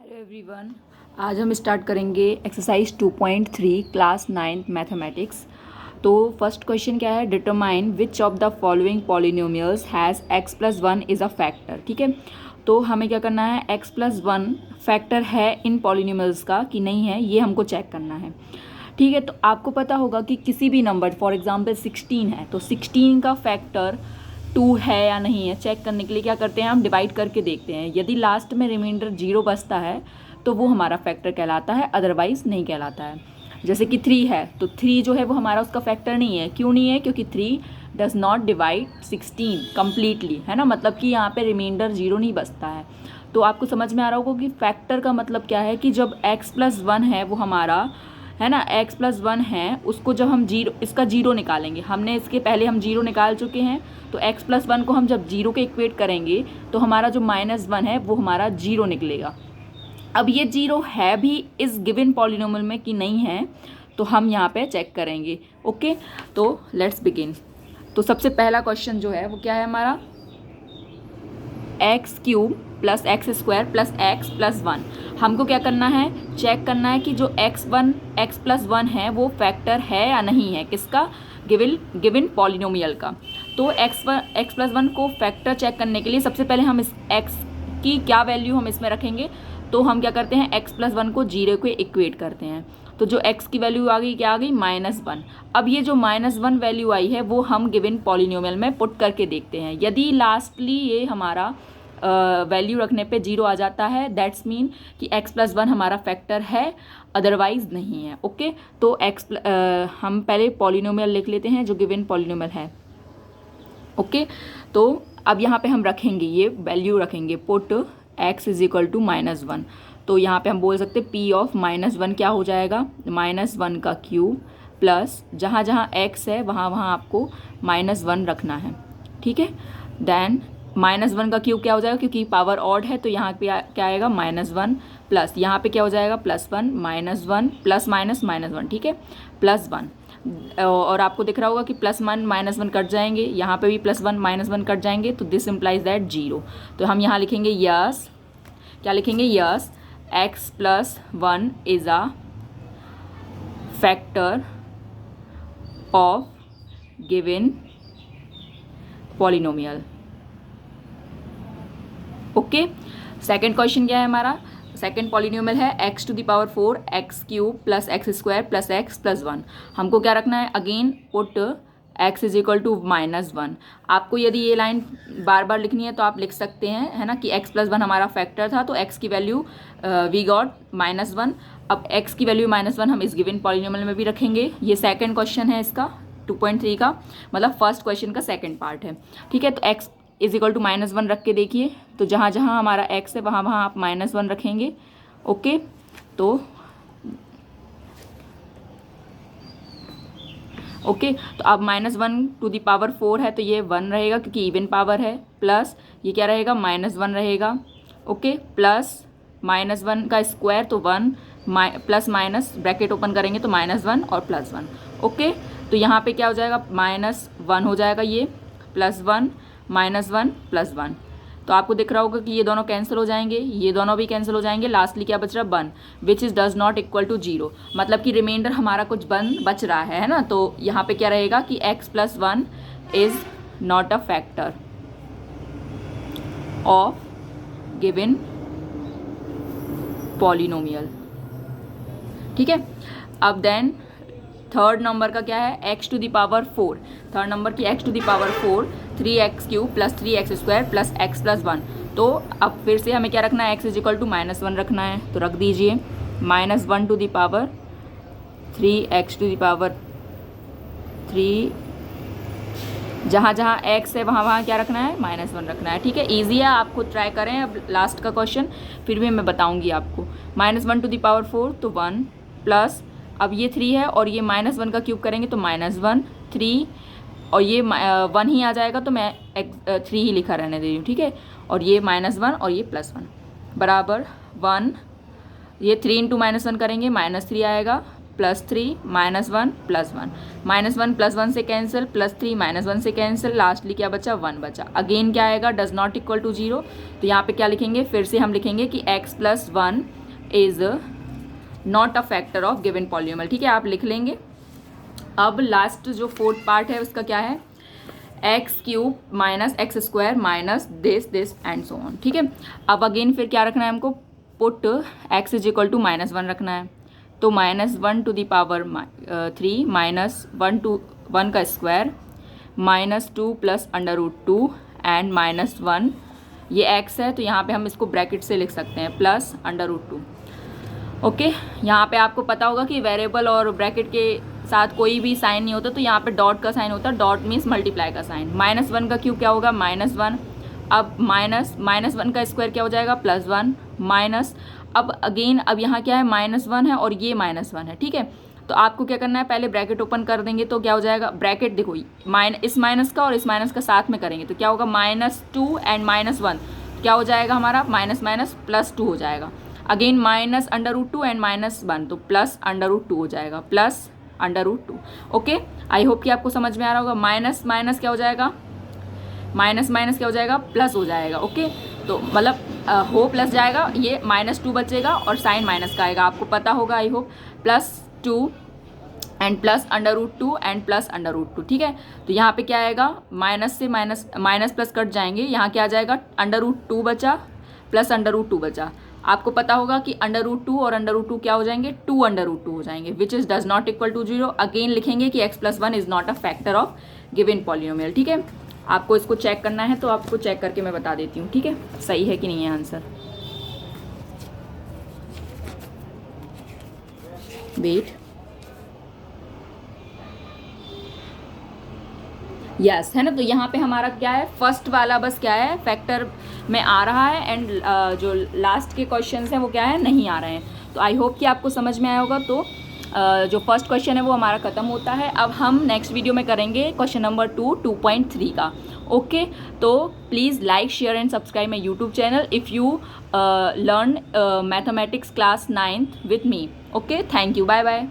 Hello everyone, आज हम start करेंगे एक्सरसाइज 2.3 क्लास 9th मैथमेटिक्स। तो फर्स्ट क्वेश्चन क्या है, determine which of the following polynomials has x plus one is a factor. ठीक है, तो हमें क्या करना है, x प्लस वन फैक्टर है इन पॉलिनोमियल्स का कि नहीं है, ये हमको चेक करना है। ठीक है, तो आपको पता होगा कि किसी भी नंबर, फॉर एग्जांपल 16 है तो 16 का फैक्टर 2 है या नहीं है, चेक करने के लिए क्या करते हैं, हम डिवाइड करके देखते हैं। यदि लास्ट में रिमाइंडर 0 बचता है तो वो हमारा फैक्टर कहलाता है, अदरवाइज़ नहीं कहलाता है। जैसे कि 3 है तो 3 जो है वो हमारा उसका फैक्टर नहीं है। क्यों नहीं है? क्योंकि 3 डज़ नॉट डिवाइड 16 कम्प्लीटली, है ना, मतलब कि यहाँ पे रिमाइंडर 0 नहीं बचता है। तो आपको समझ में आ रहा होगा कि फैक्टर का मतलब क्या है, कि जब x प्लस वन है वो हमारा, है ना, x प्लस वन है, उसको जब हम जीरो, इसका जीरो निकालेंगे, हमने इसके पहले हम जीरो निकाल चुके हैं, तो x प्लस वन को हम जब जीरो के इक्वेट करेंगे तो हमारा जो -1 है वो हमारा जीरो निकलेगा। अब ये जीरो है भी इस गिवन पॉलिनोमियल में कि नहीं है, तो हम यहाँ पे चेक करेंगे। ओके, तो लेट्स बिगिन। तो सबसे पहला क्वेश्चन जो है वो क्या है हमारा, x cube plus X square plus X plus one. हमको क्या करना है, चेक करना है कि जो एक्स प्लस वन है वो फैक्टर है या नहीं है, किसका, गिवन पॉलिनोमियल का। तो एक्स प्लस वन को फैक्टर चेक करने के लिए सबसे पहले हम इस एक्स की क्या वैल्यू हम इसमें रखेंगे, तो हम क्या करते हैं, एक्स प्लस वन को जीरो को इक्वेट करते हैं। तो जो x की वैल्यू आ गई, क्या आ गई, -1। अब ये जो -1 वैल्यू आई है वो हम गिवन पॉलिनोमियल में पुट करके देखते हैं। यदि लास्टली ये हमारा वैल्यू रखने पे 0 आ जाता है, दैट्स मीन कि x प्लस वन हमारा फैक्टर है, अदरवाइज नहीं है। ओके, तो हम पहले पॉलिनोमियल लिख लेते हैं जो गिवन पॉलिनोमियल है। ओके, तो अब यहाँ पे हम रखेंगे, ये वैल्यू रखेंगे, put x is equal to -1। तो यहाँ पे हम बोल सकते हैं p ऑफ -1 क्या हो जाएगा, -1 का क्यूब प्लस जहाँ जहाँ x है वहाँ वहाँ आपको -1 रखना है। ठीक है, देन -1 का क्यूब क्या हो जाएगा, क्योंकि पावर ऑड है तो यहाँ पे क्या आएगा, -1 प्लस यहाँ पे क्या हो जाएगा, +1 -1 प्लस माइनस -1। ठीक है, +1, और आपको दिख रहा होगा कि +1 -1 कट जाएंगे, यहाँ पे भी +1 -1 कट जाएंगे, तो दिस इम्प्लाइज दैट 0। तो हम यहाँ लिखेंगे यस, क्या लिखेंगे, yes x plus one is a factor of given polynomial. Okay, second question क्या है हमारा, सेकेंड पॉलिनोमियल है x to the power 4 X cube plus X square plus X plus one. हमको क्या रखना है, again put x is equal to -1। आपको यदि ये लाइन बार बार लिखनी है तो आप लिख सकते हैं, है ना, कि x प्लस वन हमारा फैक्टर था तो x की वैल्यू वी गॉट -1। अब x की वैल्यू -1 हम इस गिवन पॉलिनोमियल में भी रखेंगे। ये सेकंड क्वेश्चन है इसका 2.3 का, मतलब फर्स्ट क्वेश्चन का सेकंड पार्ट है। ठीक है, तो x इज इक्वल टू -1 रख के देखिए, तो जहाँ जहाँ हमारा x है वहाँ वहाँ आप -1 रखेंगे। ओके, तो तो अब -1 टू द पावर 4 है तो ये 1 रहेगा क्योंकि इवन पावर है, प्लस ये क्या रहेगा, -1 रहेगा। ओके, प्लस -1 का स्क्वायर तो 1, प्लस माइनस ब्रैकेट ओपन करेंगे तो -1 और +1। ओके, तो यहाँ पे क्या हो जाएगा, -1 हो जाएगा, ये +1 -1 +1। तो आपको दिख रहा होगा कि ये दोनों कैंसिल हो जाएंगे, ये दोनों भी कैंसिल हो जाएंगे, लास्टली क्या बच रहा है, 1, which is does not equal to 0, मतलब कि रिमाइंडर हमारा कुछ 1 बच रहा है ना। तो यहाँ पे क्या रहेगा कि x plus one is not a factor of given polynomial. ठीक है, अब देन थर्ड नंबर का क्या है, x to the power 4, third number की x to the power 4 3x cube plus 3x square plus x plus 1। तो अब फिर से हमें क्या रखना है, x इज इक्वल टू -1 रखना है, तो रख दीजिए -1 to the power 3x to the power 3, जहाँ जहाँ x है वहाँ वहाँ क्या रखना है, -1 रखना है। ठीक है, ईजी है, आप खुद ट्राई करें। अब लास्ट का क्वेश्चन फिर भी मैं बताऊँगी आपको, -1 टू द पावर 4 तो 1 प्लस, अब ये 3 है और ये -1 का क्यूब करेंगे तो -1 3, और ये 1 ही आ जाएगा तो मैं 3 ही लिखा रहने दे रही हूँ। ठीक है, और ये -1 और ये +1 बराबर 1, ये 3 इंटू -1 करेंगे, -3 आएगा, प्लस 3 -1 प्लस 1, -1 प्लस 1 से कैंसिल, प्लस 3 -1 से कैंसिल, लास्टली क्या बचा 1 बचा। अगेन क्या आएगा डज नॉट इक्वल टू 0, तो यहाँ पे क्या लिखेंगे फिर से हम लिखेंगे कि x + 1 is not a factor of given polynomial. ठीक है, आप लिख लेंगे। अब लास्ट जो फोर्थ पार्ट है उसका क्या है, x³ - x² minus this and so on. ठीक है, अब अगेन फिर क्या रखना है हमको, पुट x = -1 रखना है, तो -1 to the power 3 -1 का स्क्वायर -2 प्लस √2 एंड -1, ये x है तो यहाँ पे हम इसको ब्रैकेट से लिख सकते हैं प्लस √2। ओके, यहाँ पे आपको पता होगा कि वेरिएबल और ब्रैकेट के साथ कोई भी साइन नहीं होता, तो यहाँ पे डॉट का साइन होता है, डॉट मीन्स मल्टीप्लाई का साइन। -1 का क्यूब क्या होगा -1, अब -1 का स्क्वायर क्या हो जाएगा +1 माइनस, अब अगेन अब यहाँ क्या है -1 है और ये -1 है। ठीक है, तो आपको क्या करना है, पहले ब्रैकेट ओपन कर देंगे तो क्या हो जाएगा, ब्रैकेट देखो इस माइनस का और इस माइनस का साथ में करेंगे तो क्या होगा -2 एंड -1 क्या हो जाएगा हमारा +2 हो जाएगा। अगेन -√2 एंड -1 तो +√2 हो जाएगा, +√2। ओके, आई होप कि आपको समझ में आ रहा होगा। माइनस माइनस क्या हो जाएगा, माइनस माइनस क्या हो जाएगा, प्लस हो जाएगा। ओके, तो मतलब हो प्लस जाएगा, ये -2 बचेगा और साइन माइनस का आएगा, आपको पता होगा आई होप, +2 एंड +√2 एंड +√2। ठीक है, तो यहाँ पे क्या आएगा, माइनस से माइनस प्लस कट जाएंगे, यहाँ क्या आ जाएगा √2 बचा +√2 बचा। आपको पता होगा कि √2 और √2 क्या हो जाएंगे, 2√2 हो जाएंगे, which is does not equal to 0। Again लिखेंगे कि x + 1 is not a factor of given polynomial. ठीक है, आपको इसको चेक करना है तो आपको चेक करके मैं बता देती हूँ। ठीक है, सही है कि नहीं है आंसर। वेट, यस है ना, तो यहाँ पे हमारा क्या है, फर्स्ट वाला बस क्या है फैक्टर में आ रहा है एंड जो लास्ट के क्वेश्चंस हैं वो क्या है, नहीं आ रहे हैं। तो आई होप कि आपको समझ में आया होगा। तो जो फर्स्ट क्वेश्चन है वो हमारा ख़त्म होता है। अब हम नेक्स्ट वीडियो में करेंगे क्वेश्चन नंबर 2.3 का। ओके, तो please like share and subscribe my YouTube channel if you learn mathematics class 9th with me. Okay, thank you, bye bye.